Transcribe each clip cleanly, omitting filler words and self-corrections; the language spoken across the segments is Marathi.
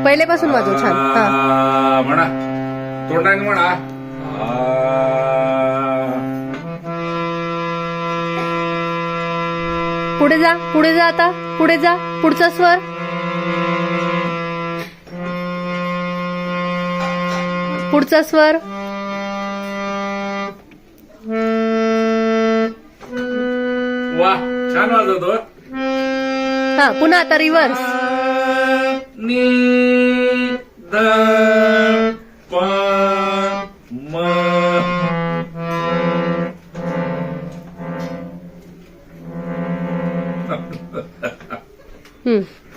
पहिलेपासून वाजव छान. हा म्हणा तोंडाने म्हणा. पुढे जा, पुढे जा, आता पुढे जा, पुढचा स्वर. पुढचा स्वर. वा छान वाजवतो. हा पुन्हा आता रिव्हर्स. नी ध प म.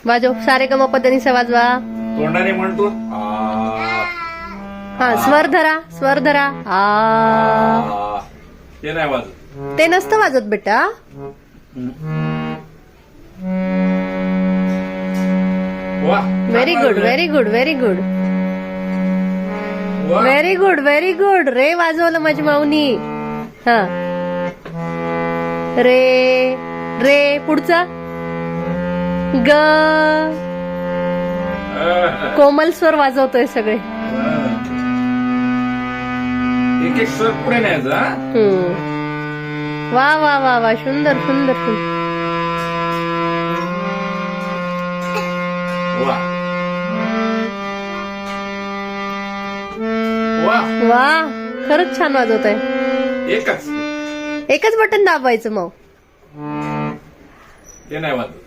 वाजव. सारेगमपधनिसा वाजवा. तोंडाने म्हणतो. हा स्वर धरा, स्वर धरा. ते नाही वाजत. ते नसतं वाजत बेटा. वा very good, very good, very good, very good, very good. रे वाजवलं माझी माऊनी. हा रे रे. पुढचा ग. कोमल स्वर वाजवतोय सगळे. एक एक स्वर पुढे न्यायचा. वा वा वा वा. सुंदर सुंदर सुंदर. वा वा वा. खरंच छान वाजवत आहे. एकच एकच बटन दाबायचं मग. ते नाही वाजत.